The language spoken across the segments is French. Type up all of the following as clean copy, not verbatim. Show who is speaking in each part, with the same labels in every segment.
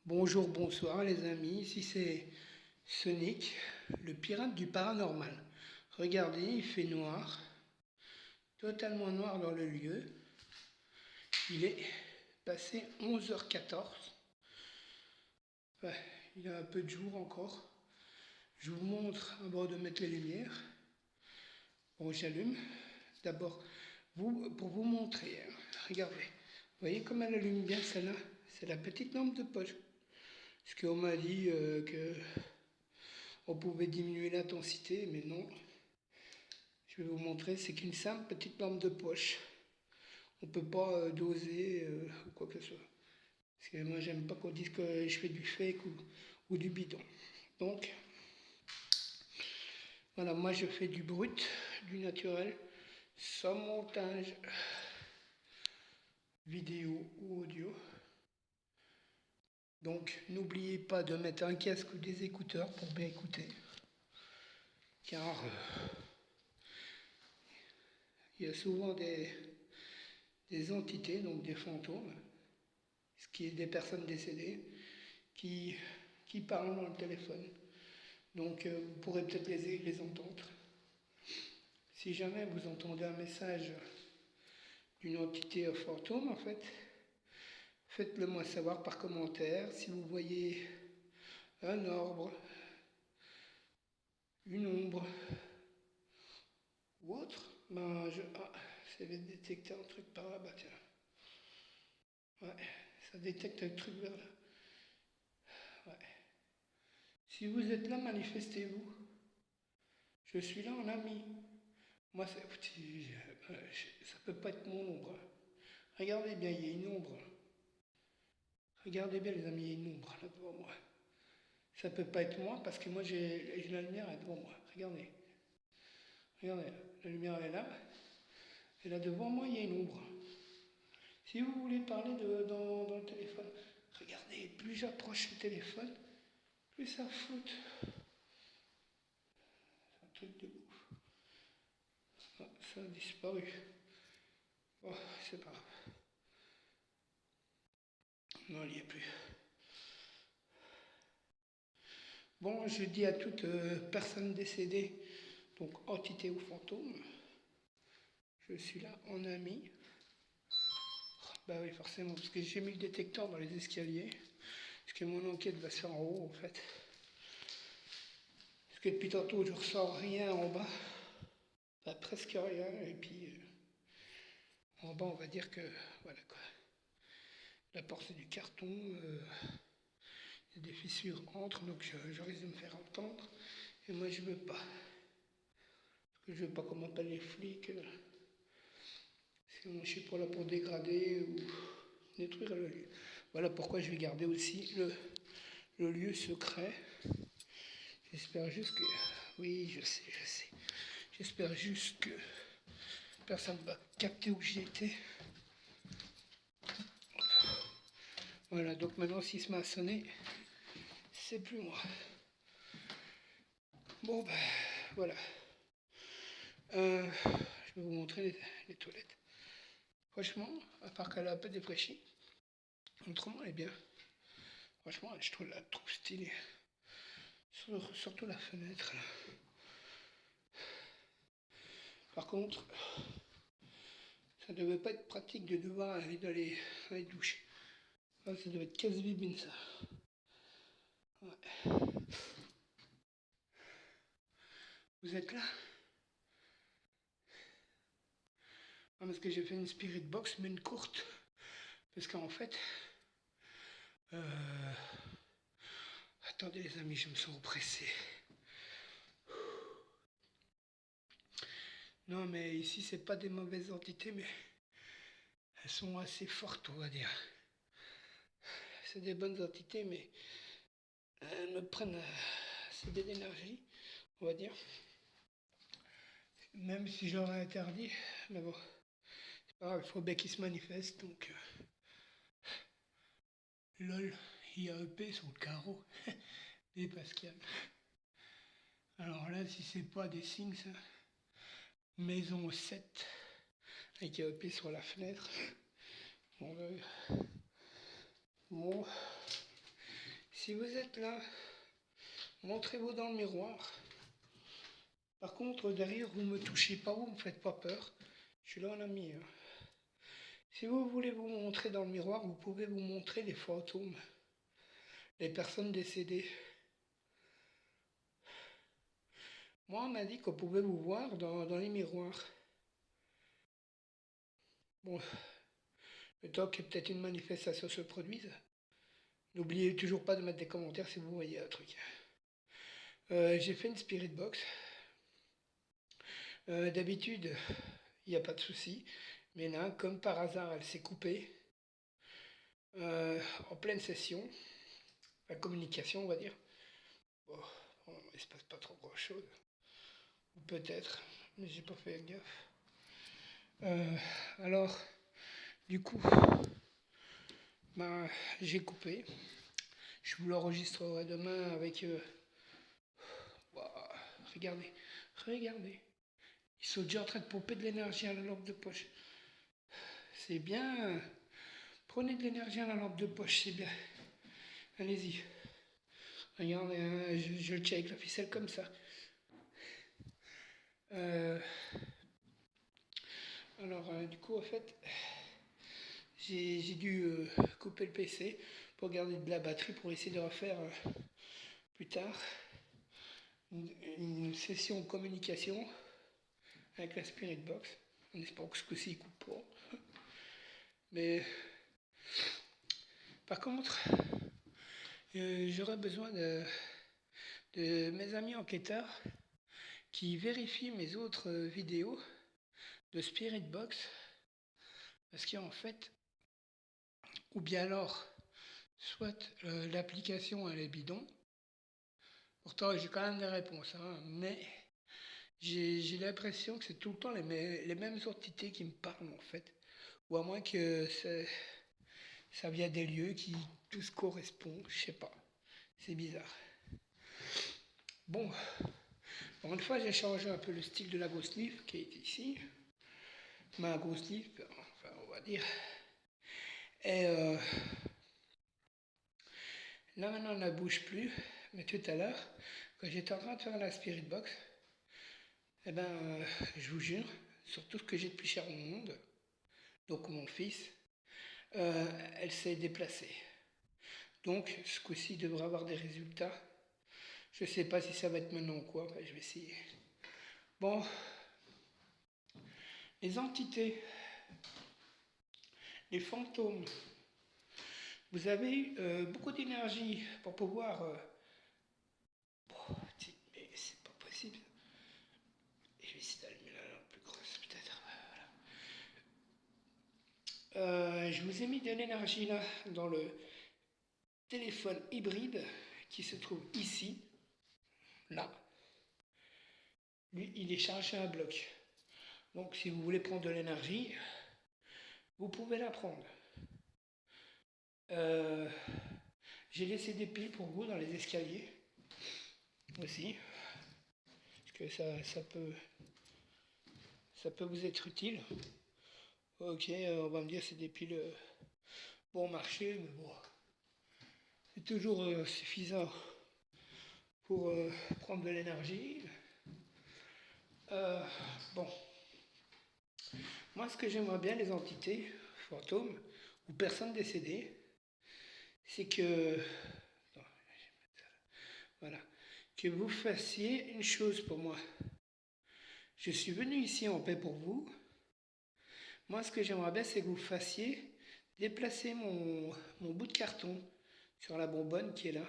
Speaker 1: Bonjour, bonsoir les amis, ici c'est Sonic, le pirate du paranormal. Regardez, il fait noir, totalement noir dans le lieu. Il est passé 11h14. Ouais, il y a un peu de jour encore. Je vous montre avant de mettre les lumières. Bon, j'allume. D'abord, pour vous montrer, hein, regardez. Vous voyez comme elle allume bien celle-là? C'est la petite lampe de poche. Parce qu'on m'a dit qu'on pouvait diminuer l'intensité, mais non. Je vais vous montrer, c'est qu'une simple petite lampe de poche. On ne peut pas doser ou quoi que ce soit. Parce que moi, j'aime pas qu'on dise que je fais du fake ou du bidon. Donc, voilà, moi je fais du brut, du naturel, sans montage vidéo ou audio. Donc, n'oubliez pas de mettre un casque ou des écouteurs pour bien écouter. Car il y a souvent des entités, donc des fantômes, ce qui est des personnes décédées, qui parlent dans le téléphone. Donc vous pourrez peut-être les entendre. Si jamais vous entendez un message d'une entité fantôme, en fait, faites-le moi savoir par commentaire. Si vous voyez un ordre, une ombre ou autre, ça va détecter un truc par là-bas, tiens. Ouais, ça détecte un truc vers là. Ouais. Si vous êtes là, manifestez-vous. Je suis là en ami. Moi, ça peut pas être mon ombre. Regardez bien, il y a une ombre. Regardez bien, les amis, il y a une ombre là devant moi. Ça peut pas être moi parce que moi, j'ai la lumière là devant moi. Regardez. Regardez, la lumière elle est là. Et là devant moi, il y a une ombre. Si vous voulez parler dans le téléphone, regardez, plus j'approche le téléphone, plus ça flotte. C'est un truc de ouf. Ah, ça a disparu. Oh, c'est pas grave. Non, il n'y a plus. Bon, je dis à toute personne décédée, donc entité ou fantôme, je suis là en ami. Bah oui, forcément, parce que j'ai mis le détecteur dans les escaliers, parce que mon enquête va se faire en haut, en fait. Parce que depuis tantôt, je ressens rien en bas, bah, presque rien, et puis en bas, on va dire que, voilà quoi. La porte, c'est du carton, il y a des fissures entre, donc je risque de me faire entendre, et moi, je veux pas. Parce que je veux pas qu'on m'appelle les flics. Sinon, je suis pas là pour dégrader ou détruire le lieu. Voilà pourquoi je vais garder aussi le lieu secret. J'espère juste que... Oui, je sais. J'espère juste que personne ne va capter où j'y étais. Voilà, donc maintenant, s'il se met à sonner, c'est plus moi. Bon, ben, voilà. Je vais vous montrer les toilettes. Franchement, à part qu'elle a un peu défraîchi, autrement, elle est bien. Franchement, je trouve la trop stylée. Surtout la fenêtre, là. Par contre, ça ne devait pas être pratique de devoir aller dans les douches. Ça devait être casse-bibine, ça. Ouais. Vous êtes là? Non, parce que j'ai fait une spirit box, mais une courte. Parce qu'en fait... Attendez les amis, je me sens oppressé. Non, mais ici, c'est pas des mauvaises entités, mais elles sont assez fortes, on va dire. C'est des bonnes entités, mais elles me prennent assez d'énergie, on va dire. Même si je leur ai interdit, mais bon, c'est pas grave, il faut bien qu'ils se manifestent, donc... LOL, IAEP sur le carreau, et Pascal. Alors là, si c'est pas des signes, ça... Maison 7, avec IAEP sur la fenêtre. Bon, Si vous êtes là, montrez-vous dans le miroir. Par contre, derrière, vous ne me touchez pas, vous ne me faites pas peur. Je suis là en ami. Hein. Si vous voulez vous montrer dans le miroir, vous pouvez vous montrer les fantômes, les personnes décédées. Moi, on m'a dit qu'on pouvait vous voir dans les miroirs. Bon, le temps que peut-être une manifestation se produise. N'oubliez toujours pas de mettre des commentaires si vous voyez un truc. J'ai fait une spirit box. D'habitude, il n'y a pas de souci. Mais là, comme par hasard, elle s'est coupée. En pleine session. La communication, on va dire. Bon, il ne se passe pas trop grand chose. Ou peut-être, mais j'ai pas fait gaffe. Alors, du coup, j'ai coupé. Je vous l'enregistrerai demain avec... regardez. Ils sont déjà en train de pomper de l'énergie à la lampe de poche. C'est bien. Prenez de l'énergie à la lampe de poche, c'est bien. Allez-y. Regardez, je le tiens avec la ficelle comme ça. Alors, du coup, en fait, j'ai dû couper le PC pour garder de la batterie pour essayer de refaire plus tard une session de communication avec la Spirit Box. En espérant que ce coup-ci il coupe pas. Mais par contre, j'aurais besoin de mes amis enquêteurs qui vérifient mes autres vidéos de Spirit Box. Parce qu'en fait, ou bien alors, soit l'application elle est bidon. Pourtant, j'ai quand même des réponses, hein, mais j'ai l'impression que c'est tout le temps les mêmes entités qui me parlent en fait. Ou à moins que ça vient des lieux qui tous correspondent, je sais pas. C'est bizarre. Bon, pour une fois, j'ai changé un peu le style de la Ghost Leaf qui est ici. Ma Ghost Leaf, enfin, on va dire. Et là maintenant, elle ne bouge plus. Mais tout à l'heure, quand j'étais en train de faire la Spirit Box, eh ben, je vous jure, sur tout ce que j'ai de plus cher au monde, donc mon fils, elle s'est déplacée. Donc, ce coup-ci devrait avoir des résultats. Je ne sais pas si ça va être maintenant ou quoi, je vais essayer. Bon, les entités, les fantômes, vous avez beaucoup d'énergie pour pouvoir... mais c'est pas possible. Je vais essayer d'allumer la lampe plus grosse, peut-être. Voilà. Je vous ai mis de l'énergie là, dans le téléphone hybride qui se trouve ici, là. Lui, il est chargé à un bloc. Donc, si vous voulez prendre de l'énergie, vous pouvez la prendre. J'ai laissé des piles pour vous dans les escaliers aussi, parce que ça peut vous être utile. Ok, on va me dire c'est des piles bon marché, mais bon, c'est toujours suffisant pour prendre de l'énergie. Bon, moi ce que j'aimerais bien les entités, fantômes ou personnes décédées, c'est que, voilà, que vous fassiez une chose pour moi. Je suis venu ici en paix pour vous. Moi, ce que j'aimerais bien, c'est que vous fassiez déplacer mon bout de carton sur la bonbonne qui est là.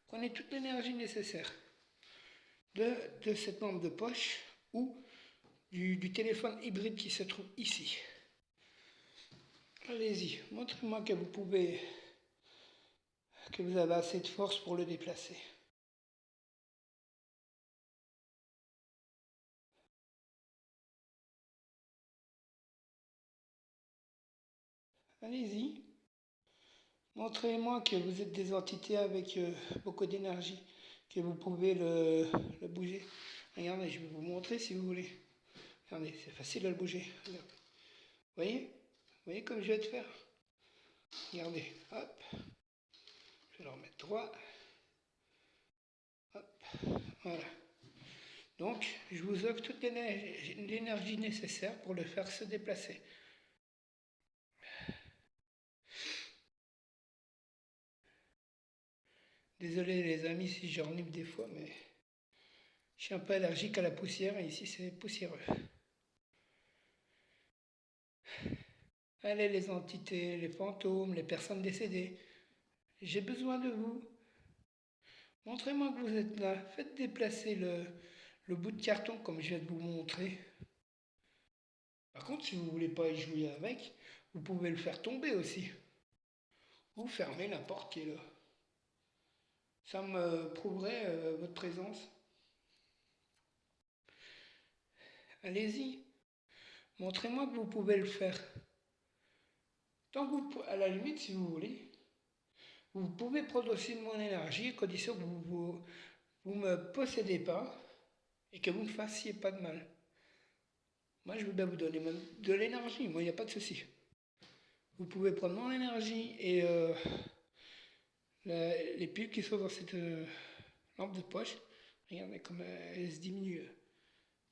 Speaker 1: Prenez toute l'énergie nécessaire de cette lampe de poche ou du téléphone hybride qui se trouve ici. Allez-y, montrez-moi que vous avez assez de force pour le déplacer. Allez-y. Montrez-moi que vous êtes des entités avec beaucoup d'énergie, que vous pouvez le bouger. Regardez, je vais vous montrer si vous voulez. Regardez, c'est facile de le bouger. Regardez. Vous voyez comme je vais te faire. Regardez, hop. Je vais le remettre droit. Hop, voilà. Donc, je vous offre toute l'énergie nécessaire pour le faire se déplacer. Désolé les amis si j'enivre des fois, mais je suis un peu allergique à la poussière et ici c'est poussiéreux. Allez les entités, les fantômes, les personnes décédées, j'ai besoin de vous. Montrez-moi que vous êtes là. Faites déplacer le bout de carton comme je viens de vous montrer. Par contre, si vous ne voulez pas y jouer avec, vous pouvez le faire tomber aussi. Ou fermer la porte qui est là. Ça me prouverait votre présence. Allez-y. Montrez-moi que vous pouvez le faire. Tant que vous, à la limite, si vous voulez, vous pouvez prendre aussi de mon énergie, à condition que vous me possédez pas et que vous ne fassiez pas de mal. Moi, je veux bien vous donner même de l'énergie. Moi, il n'y a pas de souci. Vous pouvez prendre mon énergie et les piles qui sont dans cette lampe de poche. Regardez comme elle se diminue.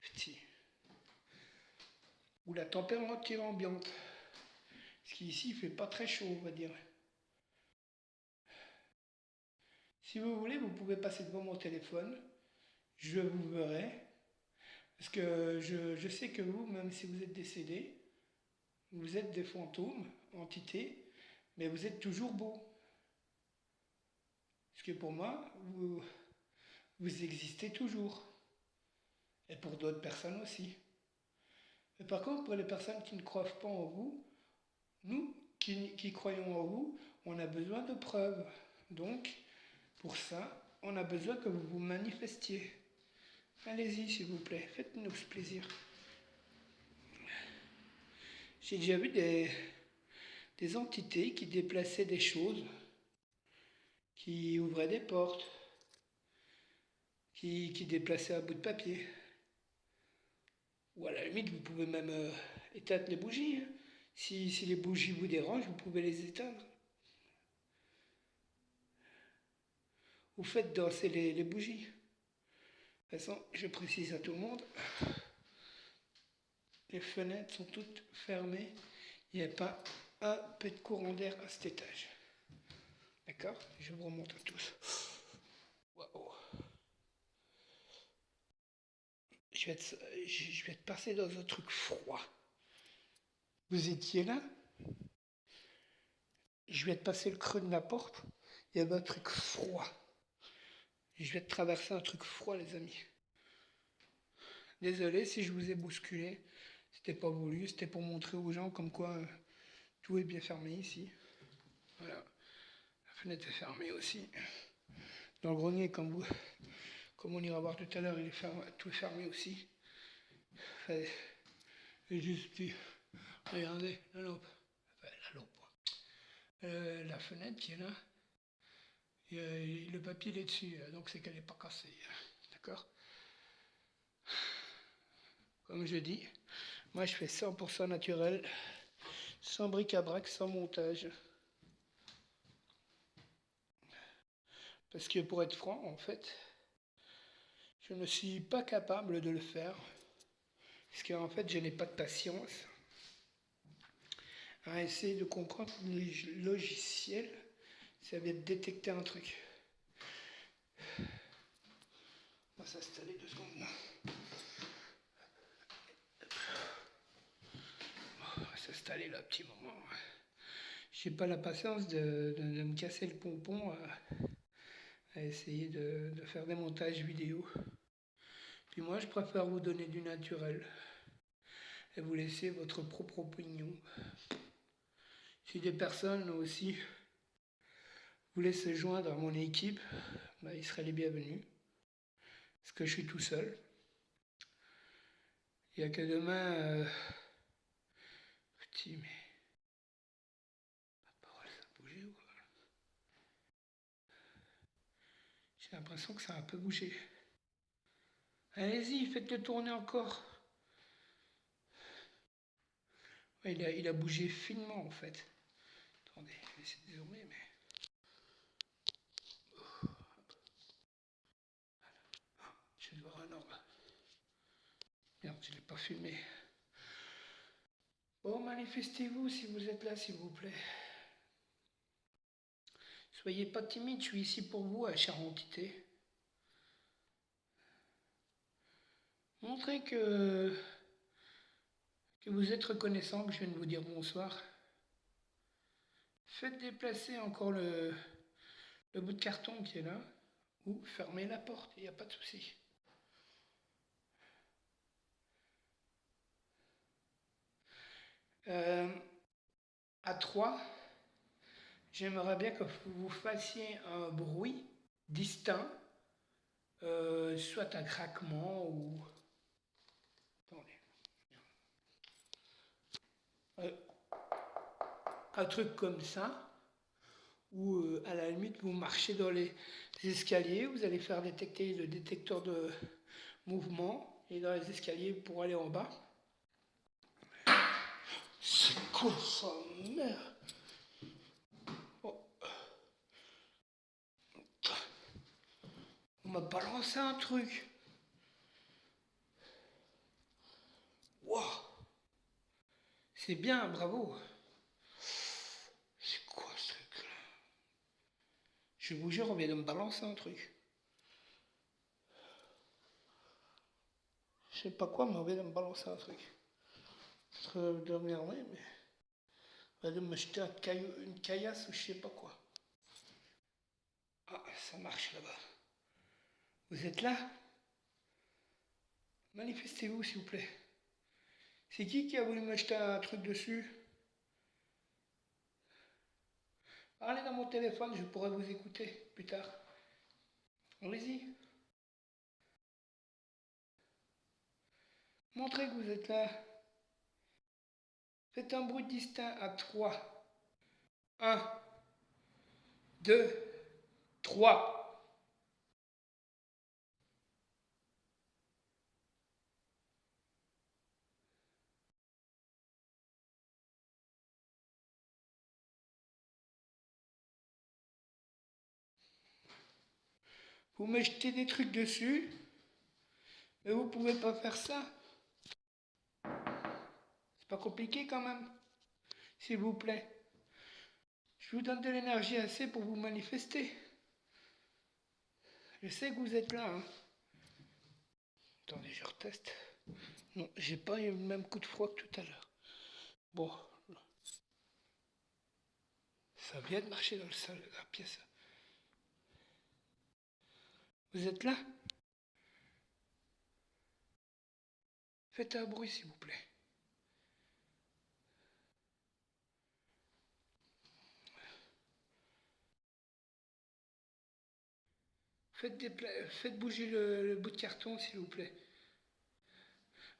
Speaker 1: Petit. Ou la température ambiante. Parce qu'ici, il ne fait pas très chaud, on va dire. Si vous voulez, vous pouvez passer devant mon téléphone. Je vous verrai. Parce que je sais que vous, même si vous êtes décédé, vous êtes des fantômes, entités, mais vous êtes toujours beau. Parce que pour moi, vous existez toujours. Et pour d'autres personnes aussi. Mais par contre, pour les personnes qui ne croient pas en vous, nous qui croyons en vous, on a besoin de preuves. Donc, pour ça, on a besoin que vous vous manifestiez. Allez-y, s'il vous plaît, faites-nous ce plaisir. J'ai déjà vu des entités qui déplaçaient des choses, qui ouvraient des portes, qui déplaçaient un bout de papier. Ou à la limite, vous pouvez même éteindre les bougies. Hein. Si les bougies vous dérangent, vous pouvez les éteindre. Vous faites danser les bougies. De toute façon, je précise à tout le monde, les fenêtres sont toutes fermées. Il n'y a pas un peu de courant d'air à cet étage. D'accord? Je vous remonte à tous. Waouh! Je vais te passer dans un truc froid. Vous étiez là? Je vais te passer le creux de la porte. Il y avait un truc froid. Je vais te traverser un truc froid, les amis. Désolé si je vous ai bousculé. C'était pas voulu. C'était pour montrer aux gens comme quoi tout est bien fermé ici. Voilà. La fenêtre est fermée aussi. Dans le grenier, comme on ira voir tout à l'heure, tout est fermé aussi. Enfin, et juste ici. Regardez, la lampe. Enfin, la lampe. La fenêtre qui est là. Et le papier il est dessus, donc c'est qu'elle n'est pas cassée. D'accord? Comme je dis, moi je fais 100% naturel, sans bric-à-brac, sans montage. Parce que pour être franc, en fait, je ne suis pas capable de le faire. Parce qu'en fait, je n'ai pas de patience à essayer de comprendre les logiciels. Ça vient de détecter un truc. On va s'installer 2 secondes. On va s'installer là, un petit moment. J'ai pas la patience de me casser le pompon à essayer de faire des montages vidéo. Puis moi, je préfère vous donner du naturel et vous laisser votre propre opinion. Si des personnes aussi voulaient se joindre à mon équipe, bah, ils seraient les bienvenus. Parce que je suis tout seul. Il n'y a que demain... Petit, mais... Ma parole, ça a bougé ou quoi? J'ai l'impression que ça a un peu bougé. Allez-y, faites-le tourner encore. Ouais, il a bougé finement en fait. Attendez, je vais essayer de zoomer, mais... pas filmé. Bon, manifestez-vous si vous êtes là, s'il vous plaît. Soyez pas timide, je suis ici pour vous, chère entité. Montrez que vous êtes reconnaissant que je viens de vous dire bonsoir. Faites déplacer encore le bout de carton qui est là, ou fermez la porte, il n'y a pas de souci. À 3, j'aimerais bien que vous fassiez un bruit distinct, soit un craquement ou... Attendez. Un truc comme ça, ou à la limite vous marchez dans les escaliers, vous allez faire détecter le détecteur de mouvement, et dans les escaliers pour aller en bas. C'est quoi ça, merde? Oh. On m'a balancé un truc. Wow. C'est bien, bravo. C'est quoi ce truc-là? Je vous jure, on vient de me balancer un truc. Je sais pas quoi, mais on vient de me balancer un truc. De m'énerver, mais... On vient de me jeter une caillasse ou je sais pas quoi. Ah, ça marche là-bas. Vous êtes là? Manifestez-vous, s'il vous plaît. C'est qui a voulu me jeter un truc dessus? Parlez dans mon téléphone, je pourrai vous écouter plus tard. Allez-y. Montrez que vous êtes là. Faites un bruit distinct à 3. 1, 2, 3. Vous me jetez des trucs dessus, mais vous pouvez pas faire ça. C'est pas compliqué quand même, s'il vous plaît. Je vous donne de l'énergie assez pour vous manifester. Je sais que vous êtes là. Hein. Attendez, je reteste. Non, j'ai pas eu le même coup de froid que tout à l'heure. Bon. Ça vient de marcher dans le sol, la pièce. Vous êtes là? Faites un bruit, s'il vous plaît. Faites bouger le bout de carton, s'il vous plaît.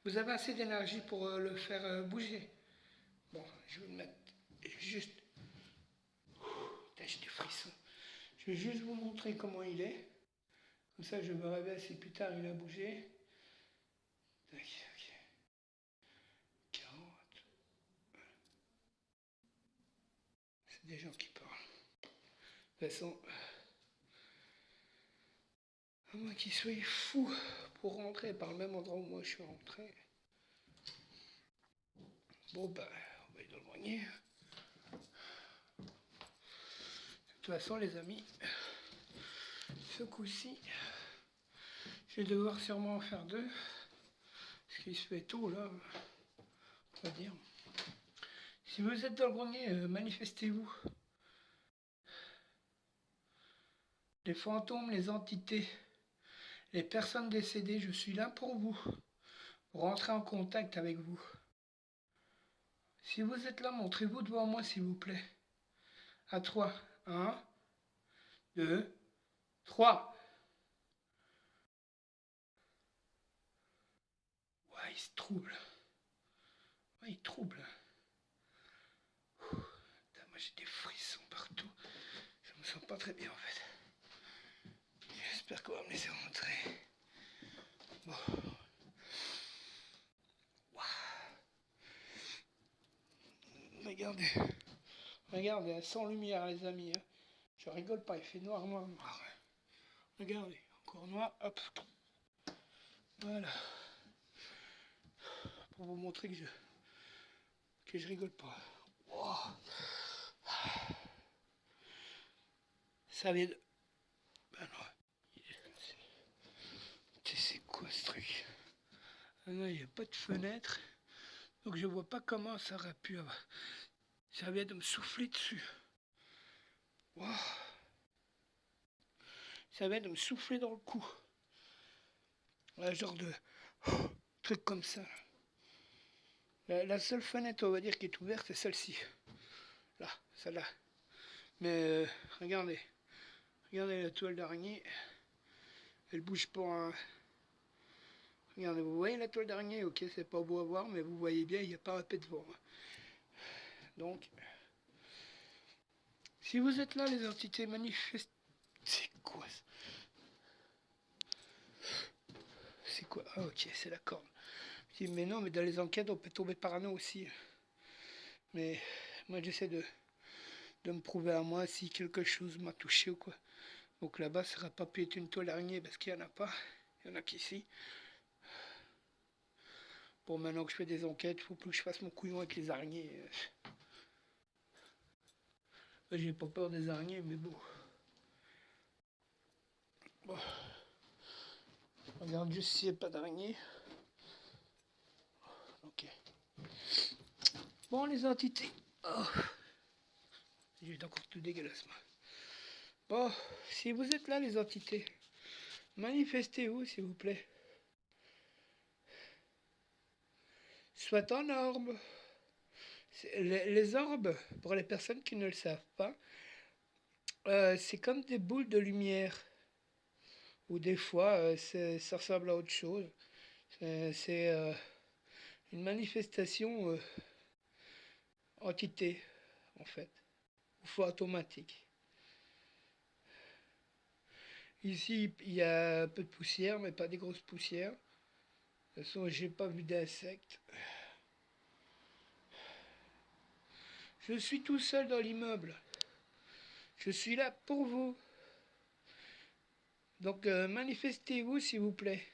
Speaker 1: Vous avez assez d'énergie pour le faire bouger. Bon, je vais le mettre juste... Putain, j'ai des frissons. Je vais juste vous montrer comment il est. Comme ça, je me réveille si plus tard il a bougé. Tac, ok. 40. C'est des gens qui parlent. De toute façon, à moins qu'ils soient fous pour rentrer par le même endroit où moi je suis rentré. Bon, bah, on va aller dans le grenier. De toute façon, les amis, ce coup-ci, je vais devoir sûrement en faire 2. Parce qu'il se fait tôt, là, on va dire. Si vous êtes dans le grenier, manifestez-vous. Les fantômes, les entités, les personnes décédées, je suis là pour vous. Pour rentrer en contact avec vous. Si vous êtes là, montrez-vous devant moi, s'il vous plaît. À 3. 1, 2, 3. Ouais, il se trouble. Ouais, il trouble. Putain, moi j'ai des frissons partout. Je me sens pas très bien en fait. J'espère qu'on va me laisser rentrer. Bon. Wow. Regardez, sans lumière les amis. Hein. Je rigole pas, il fait noir, noir, noir. Regardez, encore noir, hop. Voilà. pour vous montrer que je rigole pas. Wow. Ça vient de... Ben non. C'est quoi ce truc? Ah non, il n'y a pas de fenêtre. Donc je vois pas comment ça aurait pu avoir. Ça vient de me souffler dessus. Wow. Ça vient de me souffler dans le cou. Un genre de truc comme ça. La seule fenêtre, on va dire, qui est ouverte, c'est celle-ci. Là, celle-là. Mais regardez. Regardez la toile d'araignée. Elle bouge pas. Hein. Regardez, vous voyez la toile d'araignée? Ok, c'est pas beau à voir, mais vous voyez bien, il n'y a pas un peu de vent. Donc, si vous êtes là, les entités manifestes... C'est quoi ça? C'est quoi? Ah ok, c'est la corne. Je dis, mais non, mais dans les enquêtes, on peut tomber parano aussi. Mais moi, j'essaie de me prouver à moi si quelque chose m'a touché ou quoi. Donc là-bas, ça n'aurait pas pu être une toile araignée parce qu'il n'y en a pas. Il y en a qu'ici. Bon, maintenant que je fais des enquêtes, il faut plus que je fasse mon couillon avec les araignées. J'ai pas peur des araignées, mais bon. Bon. Regarde juste s'il n'y a pas d'araignée. Ok. Bon, les entités. Oh. J'ai encore tout dégueulasse, moi. Bon, si vous êtes là, les entités, manifestez-vous, s'il vous plaît. Soit en orbe. Les orbes, pour les personnes qui ne le savent pas, c'est comme des boules de lumière. Ou des fois, ça ressemble à autre chose. C'est une manifestation entité, en fait. Ou fois automatique. Ici, il y a un peu de poussière, mais pas des grosses poussières. De toute façon, j'ai pas vu d'insectes. Je suis tout seul dans l'immeuble. Je suis là pour vous. Donc manifestez-vous s'il vous plaît.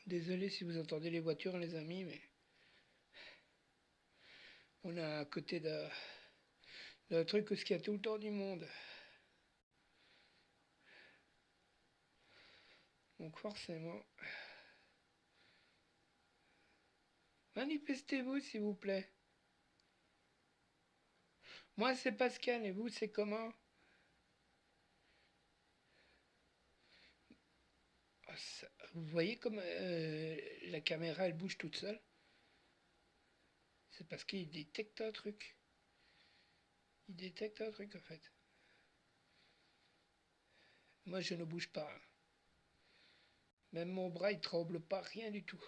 Speaker 1: Désolé si vous entendez les voitures les amis, mais on est à côté d'un truc où il y a tout le temps du monde. Donc forcément, manifestez-vous s'il vous plaît. Moi c'est Pascal et vous c'est comment? Vous voyez comme la caméra elle bouge toute seule? C'est parce qu'il détecte un truc. Il détecte un truc en fait. Moi je ne bouge pas. Même mon bras il tremble pas, rien du tout.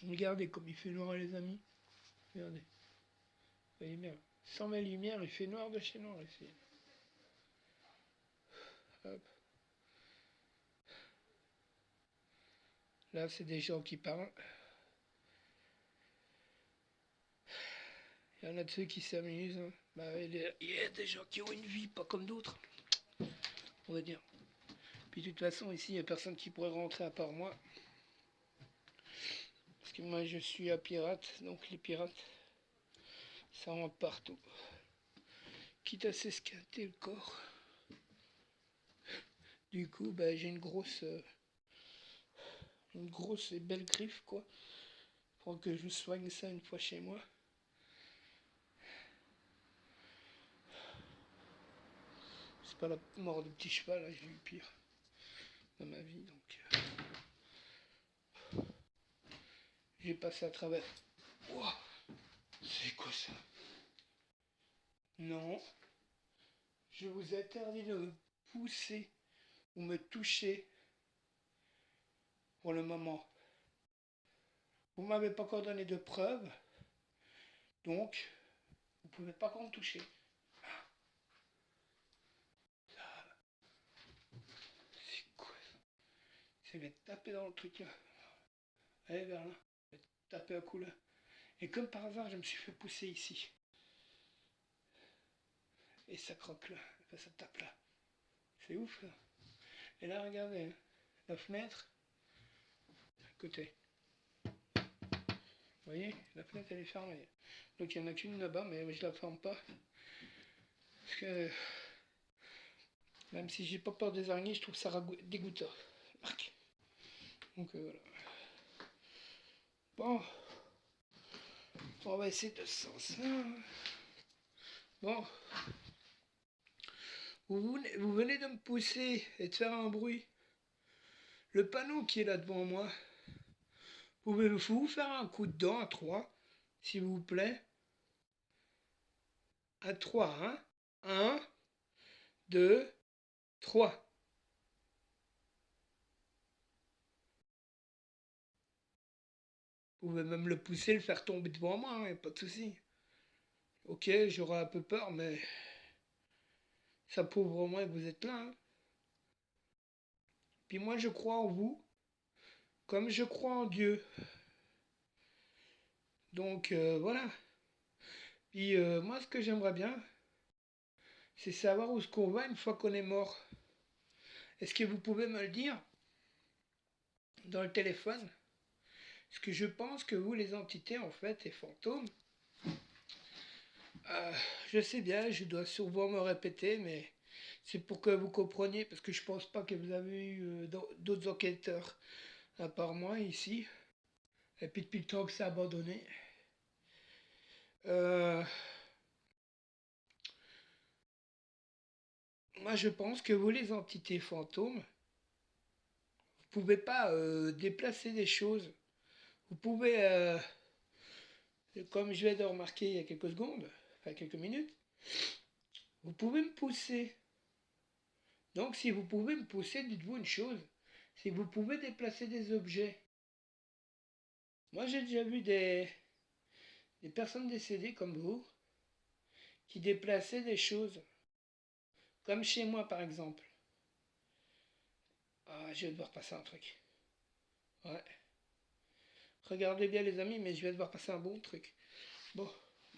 Speaker 1: Regardez comme il fait noir les amis. Regardez. Vous voyez bien. Sans ma lumière, il fait noir de chez noir ici. Hop. Là, c'est des gens qui parlent. Il y en a de ceux qui s'amusent. Hein. Bah, il y a des gens qui ont une vie, pas comme d'autres. On va dire. Puis de toute façon, ici, il n'y a personne qui pourrait rentrer à part moi. Parce que moi, je suis un pirate. Donc les pirates, ça rentre partout. Quitte à s'esquinter le corps. Du coup, bah, j'ai une grosse et belle griffe, quoi. Faut que je soigne ça une fois chez moi. C'est pas la mort de petit cheval, là, j'ai eu pire dans ma vie, donc j'ai passé à travers. Wow, c'est quoi ça? Non, je vous ai interdit de me pousser ou me toucher pour le moment. Vous m'avez pas encore donné de preuves, donc vous pouvez pas encore me toucher. C'est quoi ça? Je vais taper dans le truc là. Allez vers là. Je vais taper un coup là. Et comme par hasard, je me suis fait pousser ici. Et ça croque là. Enfin, ça tape là. C'est ouf là. Et là, regardez. Hein. La fenêtre. côté. Vous voyez, la fenêtre elle est fermée. Donc il n'y en a qu'une là-bas, mais je la ferme pas. Parce que même si j'ai pas peur des araignées, je trouve ça dégoûtant. Donc voilà. Bon, on va essayer de ce sens-là. Bon, vous venez de me pousser et de faire un bruit. Le panneau qui est là devant moi, pouvez-vous faire un coup de dent à 3, s'il vous plaît? À 3, hein? 1, 2, 3. Vous pouvez même le pousser, le faire tomber devant moi, hein, pas de souci. Ok, j'aurai un peu peur, mais ça prouve au moins que vous êtes là. Hein. Puis moi, je crois en vous, comme je crois en Dieu. Donc voilà. Puis moi, ce que j'aimerais bien, c'est savoir où est-ce qu'on va une fois qu'on est mort. Est-ce que vous pouvez me le dire dans le téléphone? Parce que je pense que vous, les entités, en fait, les fantômes, je sais bien, je dois souvent me répéter, mais c'est pour que vous compreniez, parce que je pense pas que vous avez eu d'autres enquêteurs à part moi ici. Et puis depuis le temps que c'est abandonné. Moi, je pense que vous, les entités fantômes, vous pouvez pas déplacer des choses. Vous pouvez, comme je viens de remarquer il y a quelques secondes, enfin quelques minutes, vous pouvez me pousser. Donc si vous pouvez me pousser, dites-vous une chose, c'est que vous pouvez déplacer des objets. Moi j'ai déjà vu des personnes décédées comme vous qui déplaçaient des choses. Comme chez moi par exemple. Ah, je vais devoir passer un truc. Ouais. Regardez bien les amis, mais je vais devoir passer un bon truc. Bon,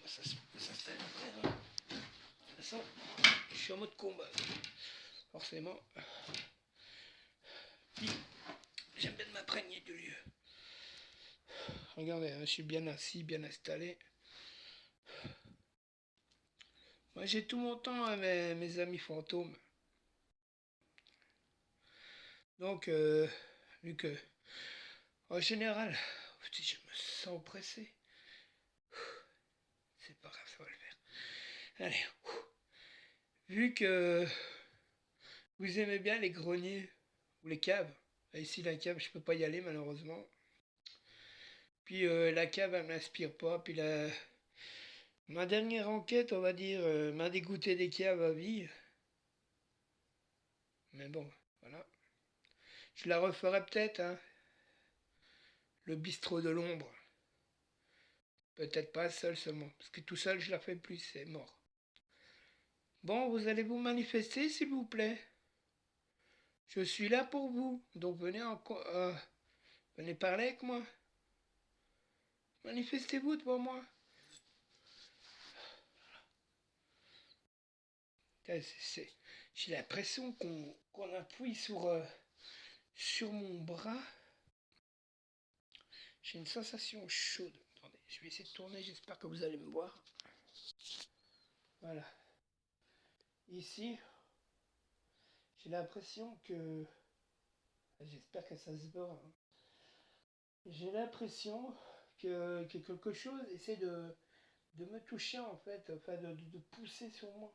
Speaker 1: ça se fait après. Hein. De toute façon, je suis en mode combat. Forcément. Puis, j'aime bien m'imprégner du lieu. Regardez, hein, je suis bien assis, bien installé. Moi, j'ai tout mon temps à mes amis fantômes. Donc, vu que, en général, je me sens oppressé. C'est pas grave, ça va le faire. Allez, vu que vous aimez bien les greniers ou les caves, ici la cave, je peux pas y aller malheureusement. Puis la cave, elle m'inspire pas. Puis ma dernière enquête, on va dire, m'a dégoûté des caves à vie. Mais bon, voilà. Je la referai peut-être, hein. Le bistrot de l'ombre. Peut-être pas seul seulement. Parce que tout seul, je la fais plus, c'est mort. Bon, vous allez vous manifester, s'il vous plaît. Je suis là pour vous. Donc venez parler avec moi. Manifestez-vous devant moi. J'ai l'impression qu'on appuie sur mon bras. J'ai une sensation chaude. Attendez, je vais essayer de tourner, j'espère que vous allez me voir. Voilà. Ici, j'ai l'impression que... J'espère que ça se voit. Hein. J'ai l'impression que quelque chose essaie de me toucher en fait, enfin de pousser sur moi.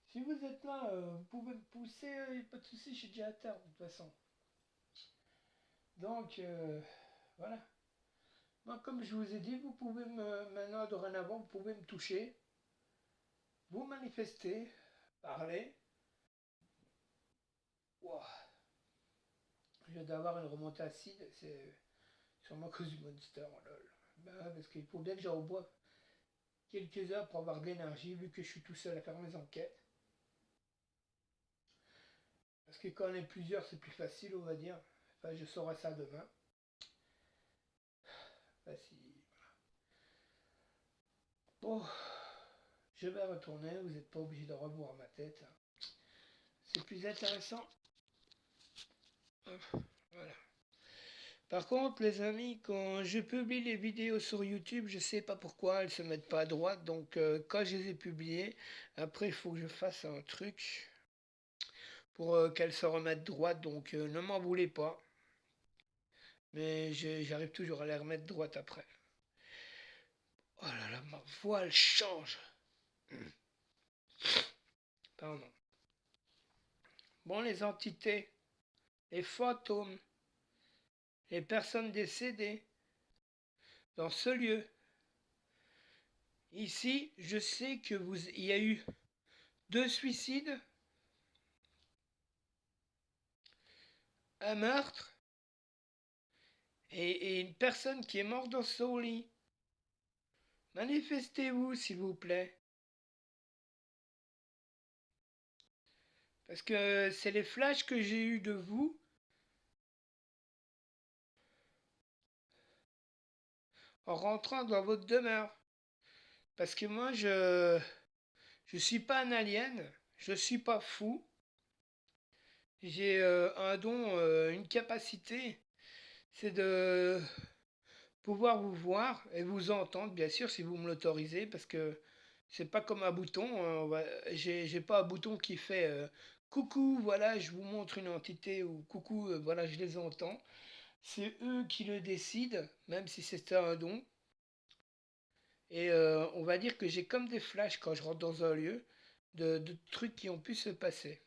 Speaker 1: Si vous êtes là, vous pouvez me pousser, pas de soucis, je suis déjà à terre de toute façon. Donc, voilà. Moi, comme je vous ai dit, vous pouvez maintenant, dorénavant, vous pouvez me toucher, vous manifester, parler. Wow. Je viens d'avoir une remontée acide, c'est sûrement à cause du monster, lol. Bah, parce qu'il faut bien que j'en boive quelques heures pour avoir de l'énergie, vu que je suis tout seul à faire mes enquêtes. Parce que quand on est plusieurs, c'est plus facile, on va dire. Enfin, je saurai ça demain. Facile. Bon, je vais retourner, vous n'êtes pas obligé de revoir ma tête. C'est plus intéressant. Voilà. Par contre, les amis, quand je publie les vidéos sur YouTube, je sais pas pourquoi elles se mettent pas à droite. Donc, quand je les ai publiées, après, il faut que je fasse un truc pour qu'elles se remettent droite. Donc, ne m'en voulez pas. Mais j'arrive toujours à les remettre droite après. Oh là là, ma voix, elle change. Pardon. Bon, les entités, les fantômes, les personnes décédées dans ce lieu. Ici, je sais que il y a eu 2 suicides, un meurtre et une personne qui est morte dans son lit. Manifestez-vous, s'il vous plaît. Parce que c'est les flashs que j'ai eus de vous en rentrant dans votre demeure. Parce que moi, je suis pas un alien, je suis pas fou. J'ai un don, une capacité, c'est de pouvoir vous voir et vous entendre, bien sûr, si vous me l'autorisez, parce que c'est pas comme un bouton. J'ai pas un bouton qui fait coucou, voilà, je vous montre une entité, ou coucou, voilà, je les entends. C'est eux qui le décident, même si c'est un don. Et on va dire que j'ai comme des flashs quand je rentre dans un lieu de trucs qui ont pu se passer.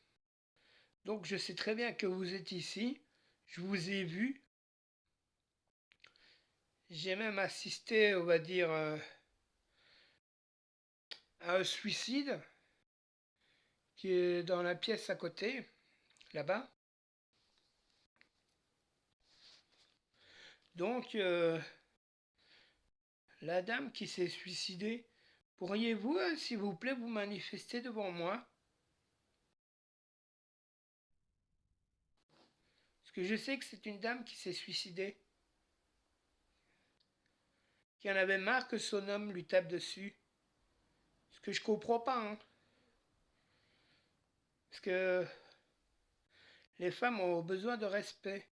Speaker 1: Donc je sais très bien que vous êtes ici, je vous ai vu, j'ai même assisté, on va dire, à un suicide qui est dans la pièce à côté, là-bas. Donc la dame qui s'est suicidée, pourriez-vous, s'il vous plaît, vous manifester devant moi? Parce que je sais que c'est une dame qui s'est suicidée, qui en avait marre que son homme lui tape dessus. Ce que je comprends pas, hein. Parce que les femmes ont besoin de respect.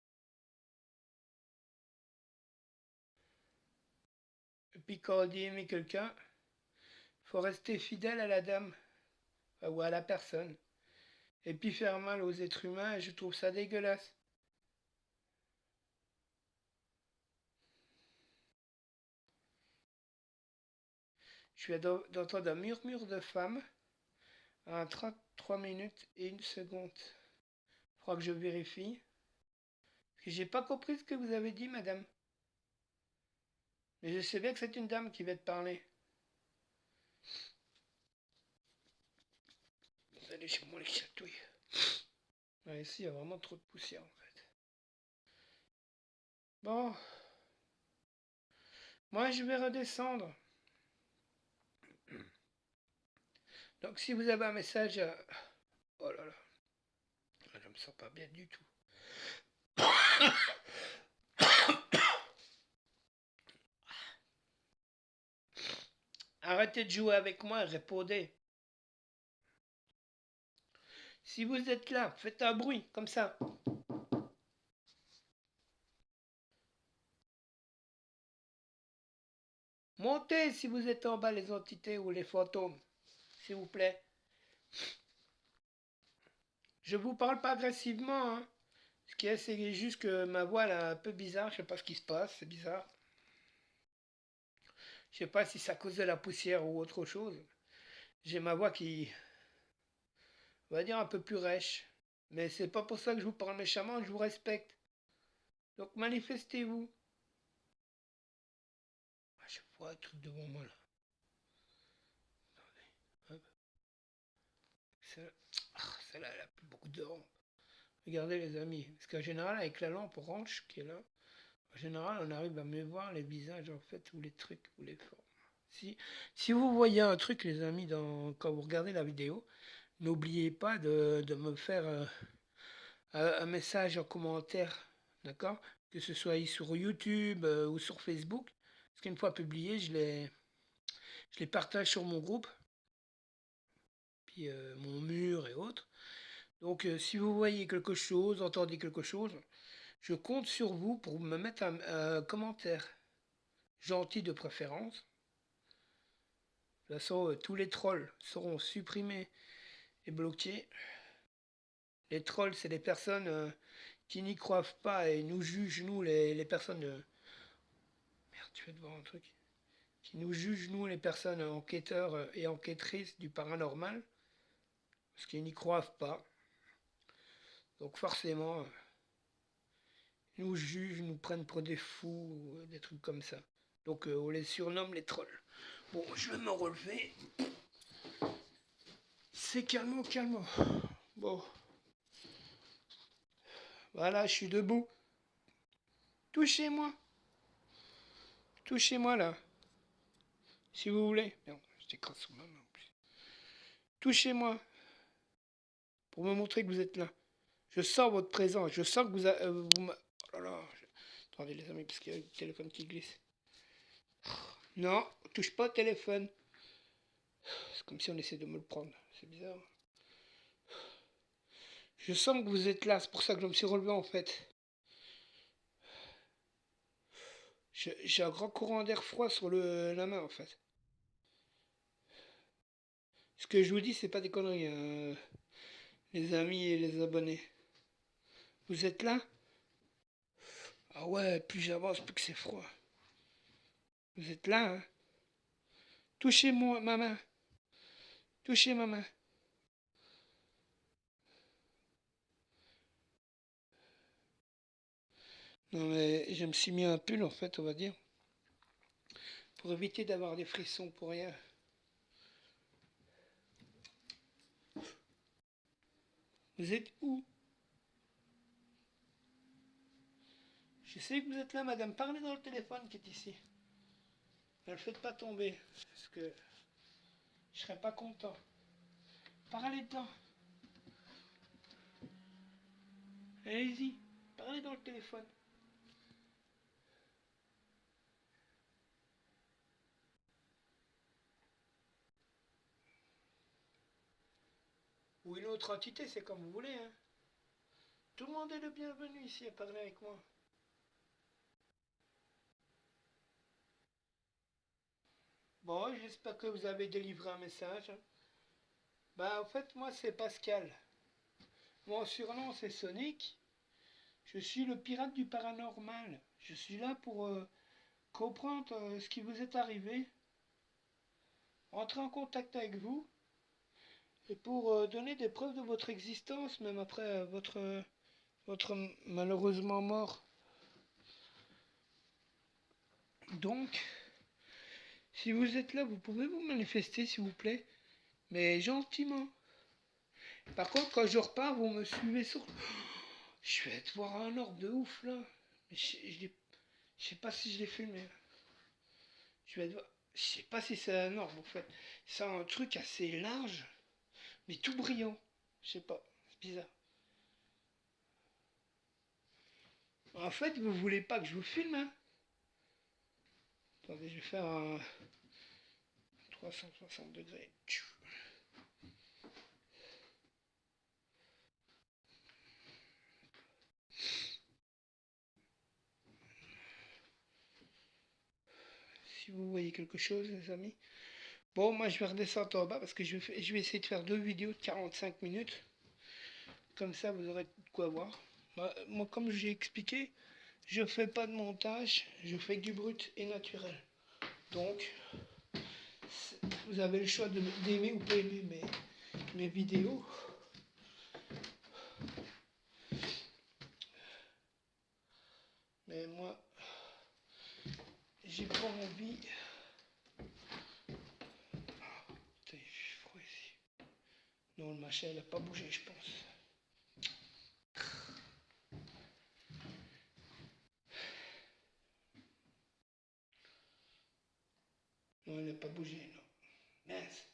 Speaker 1: Et puis quand on dit aimer quelqu'un, il faut rester fidèle à la dame, ou à la personne. Et puis faire mal aux êtres humains, je trouve ça dégueulasse. Je viens d'entendre un murmure de femme à 33 minutes et 1 seconde. Il faudra que je vérifie. Parce que j'ai pas compris ce que vous avez dit, madame. Mais je sais bien que c'est une dame qui va te parler. Vous allez chez moi les chatouilles. Ouais, ici, il y a vraiment trop de poussière, en fait. Bon. Moi, je vais redescendre. Donc, si vous avez un message... Oh là là. Je me sens pas bien du tout. Arrêtez de jouer avec moi et répondez. Si vous êtes là, faites un bruit, comme ça. Montez si vous êtes en bas, les entités ou les fantômes, s'il vous plaît. Je vous parle pas agressivement, hein. Ce qui est, c'est juste que ma voix est un peu bizarre, je sais pas ce qui se passe, c'est bizarre. Je sais pas si c'est à cause de la poussière ou autre chose. J'ai ma voix qui, on va dire, un peu plus rêche. Mais c'est pas pour ça que je vous parle méchamment, je vous respecte. Donc manifestez-vous. Ah, je vois un truc devant moi là. Hop. Celle-là, elle a plus beaucoup de lampe. Regardez les amis, parce qu'en général avec la lampe orange qui est là, en général on arrive à mieux voir les visages en fait, ou les trucs, ou les formes. Si vous voyez un truc les amis, quand vous regardez la vidéo, n'oubliez pas de me faire un message en commentaire, d'accord? Que ce soit sur YouTube ou sur Facebook. Parce qu'une fois publié, je les partage sur mon groupe, puis mon mur et autres. Donc si vous voyez quelque chose, entendez quelque chose, Je compte sur vous pour me mettre un commentaire gentil de préférence. De toute façon, tous les trolls seront supprimés et bloqués. Les trolls, c'est les personnes qui n'y croient pas et nous jugent, nous, les personnes... Merde, tu vas te voir un truc. Qui nous jugent, nous, les personnes enquêteurs et enquêtrices du paranormal. Parce qu'ils n'y croient pas. Donc forcément, ils nous jugent, ils nous prennent pour des fous, des trucs comme ça. Donc on les surnomme les trolls. Bon, je vais me relever. C'est calme, calme. Bon. Voilà, je suis debout. Touchez-moi. Touchez-moi là. Si vous voulez. Merde, je t'écrase sous ma main en plus. Touchez-moi. Pour me montrer que vous êtes là. Je sens votre présence. Je sens que vous oh là là. Attendez les amis, parce qu'il y a le téléphone qui glisse. Non, touche pas au téléphone. C'est comme si on essayait de me le prendre. C'est bizarre. Je sens que vous êtes là. C'est pour ça que je me suis relevé en fait. J'ai un grand courant d'air froid sur la main en fait. Ce que je vous dis, c'est pas des conneries, les amis et les abonnés. Vous êtes là? Ah ouais, plus j'avance, plus que c'est froid. Vous êtes là, hein? Touchez-moi, ma main. Touchez ma main. Non mais je me suis mis un pull en fait, on va dire. Pour éviter d'avoir des frissons pour rien. Vous êtes où? Je sais que vous êtes là, madame. Parlez dans le téléphone qui est ici. Ne le faites pas tomber, parce que je serais pas content. Parlez dedans. Allez-y, parlez dans le téléphone. Ou une autre entité, c'est comme vous voulez, hein. Tout le monde est le bienvenu ici à parler avec moi. Bon, j'espère que vous avez délivré un message. Bah, en fait, moi, c'est Pascal. Mon surnom, c'est Sonic. Je suis le pirate du paranormal. Je suis là pour comprendre ce qui vous est arrivé, entrer en contact avec vous, et pour donner des preuves de votre existence, même après votre malheureusement mort. Donc, si vous êtes là, vous pouvez vous manifester, s'il vous plaît, mais gentiment. Par contre, quand je repars, vous me suivez sur... Je vais te voir un orbe de ouf, là. Mais je sais pas si je l'ai filmé. Je vais te voir... Je sais pas si c'est un orbe, en fait. C'est un truc assez large, mais tout brillant. Je sais pas, c'est bizarre. En fait, vous voulez pas que je vous filme, hein? Attendez, je vais faire un 360 degrés. Si vous voyez quelque chose, les amis. Bon, moi, je vais redescendre en bas parce que je vais essayer de faire 2 vidéos de 45 minutes. Comme ça, vous aurez de quoi voir. Moi, comme j'ai expliqué, je fais pas de montage, je fais du brut et naturel. Donc, vous avez le choix d'aimer ou pas aimer mes vidéos. Mais moi, j'ai pas envie. Putain, il fait froid ici. Non, le machin, elle a pas bougé, je pense. Non, elle n'a pas bougé, non. Mince.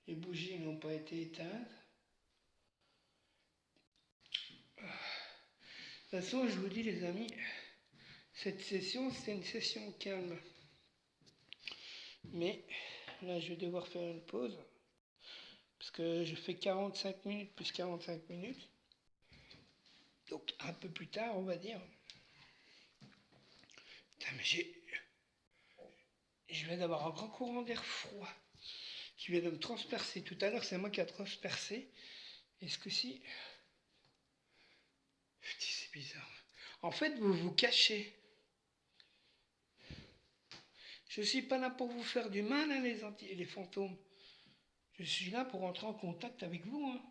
Speaker 1: Les bougies n'ont pas été éteintes. De toute façon, je vous dis, les amis, cette session, c'est une session calme. Mais là, je vais devoir faire une pause. Parce que je fais 45 minutes plus 45 minutes. Donc un peu plus tard, on va dire. Putain, mais je viens d'avoir un grand courant d'air froid qui vient de me transpercer. Tout à l'heure, c'est moi qui a transpercé. Est-ce que si... Putain, c'est bizarre. En fait, vous vous cachez. Je suis pas là pour vous faire du mal, hein, les fantômes. Je suis là pour entrer en contact avec vous. Hein.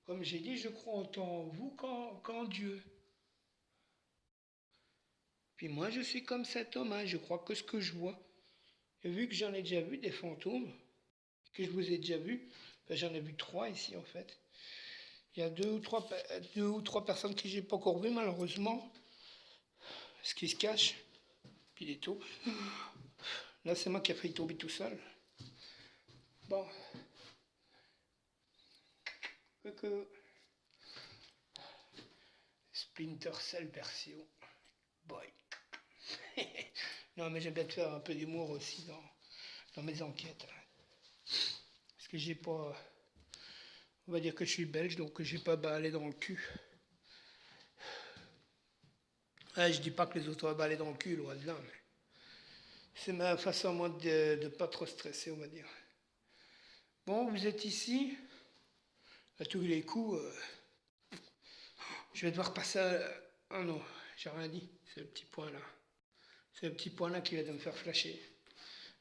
Speaker 1: Comme j'ai dit, je crois autant en vous qu'en Dieu. Puis moi, je suis comme cet homme, hein, je crois que ce que je vois. Et vu que j'en ai déjà vu des fantômes, que je vous ai déjà vu, ben, j'en ai vu 3 ici en fait. Il y a deux ou trois personnes que j'ai pas encore vues malheureusement, parce qu'ils se cachent. Puis il est tôt. Là, c'est moi qui a failli tomber tout seul. Bon. Coucou. Splinter Cell version boy. Non, mais j'aime bien faire un peu d'humour aussi dans mes enquêtes. Parce que j'ai pas... On va dire que je suis belge, donc j'ai pas balai dans le cul. Ouais, je dis pas que les autres ont balai dans le cul, loin de là, mais... C'est ma façon, moi, de pas trop stresser, on va dire. Bon, vous êtes ici. À tous les coups, je vais devoir passer à... Ah non, j'ai rien dit. C'est le petit point là. C'est le petit point là qui va de me faire flasher.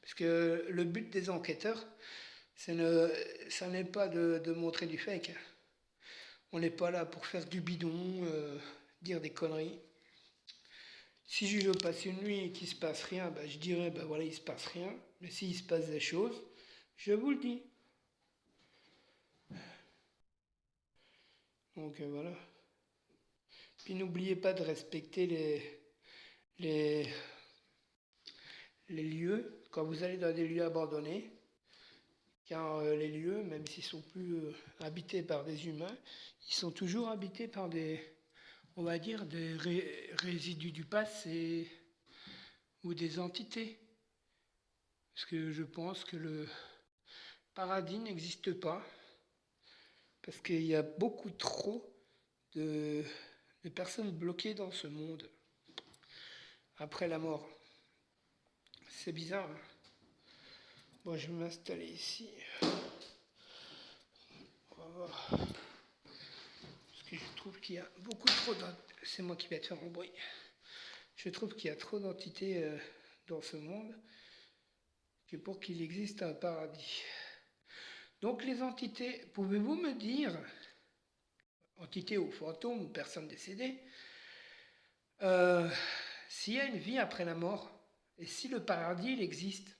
Speaker 1: Parce que le but des enquêteurs, ça n'est pas de montrer du fake. On n'est pas là pour faire du bidon, dire des conneries. Si je passe une nuit et qu'il ne se passe rien, ben, je dirais, ben voilà, il ne se passe rien. Mais s'il se passe des choses, je vous le dis. Donc voilà. Puis n'oubliez pas de respecter les lieux quand vous allez dans des lieux abandonnés. Car les lieux, même s'ils sont plus habités par des humains, ils sont toujours habités par des, on va dire, des résidus du passé ou des entités. Parce que je pense que le paradis n'existe pas. Parce qu'il y a beaucoup trop de personnes bloquées dans ce monde après la mort. C'est bizarre. Hein. Bon, je vais m'installer ici. On va voir. Parce que je trouve qu'il y a beaucoup trop d'entités. C'est moi qui vais te faire un bruit. Je trouve qu'il y a trop d'entités dans ce monde que pour qu'il existe un paradis. Donc les entités, pouvez-vous me dire, entités ou fantômes ou personnes décédées, s'il y a une vie après la mort et si le paradis il existe?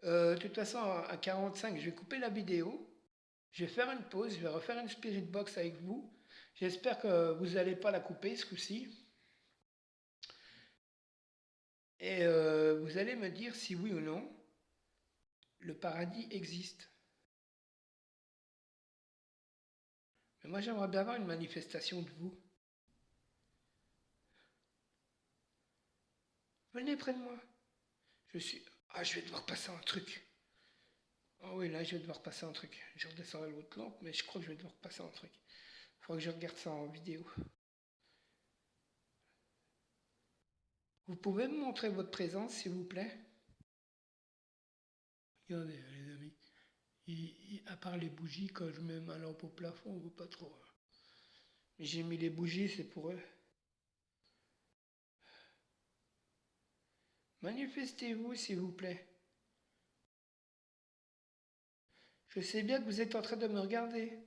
Speaker 1: De toute façon, à 45, je vais couper la vidéo. Je vais faire une pause, je vais refaire une spirit box avec vous. J'espère que vous n'allez pas la couper ce coup-ci. Et vous allez me dire si oui ou non, le paradis existe. Mais moi, j'aimerais bien avoir une manifestation de vous. Venez près de moi. Je vais devoir passer un truc. Ah oui, là, je vais devoir passer un truc. Je redescendrai l'autre lampe, mais je crois que je vais devoir passer un truc. Il faudra que je regarde ça en vidéo. Vous pouvez me montrer votre présence, s'il vous plaît? Regardez, les amis. À part les bougies, quand je mets ma lampe au plafond, on ne voit pas trop. Mais j'ai mis les bougies, c'est pour eux. Manifestez-vous, s'il vous plaît. Je sais bien que vous êtes en train de me regarder.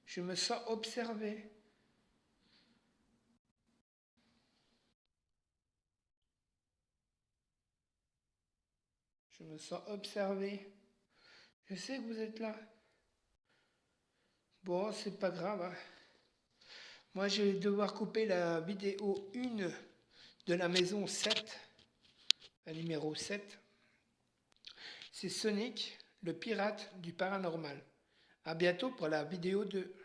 Speaker 1: Je me sens observé. Je me sens observé. Je sais que vous êtes là. Bon, c'est pas grave. Hein. Moi, je vais devoir couper la vidéo 1 de la maison 7. La numéro 7. C'est Sonic, le pirate du paranormal. À bientôt pour la vidéo 2.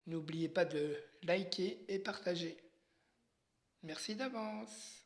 Speaker 1: N'oubliez pas de liker et partager. Merci d'avance.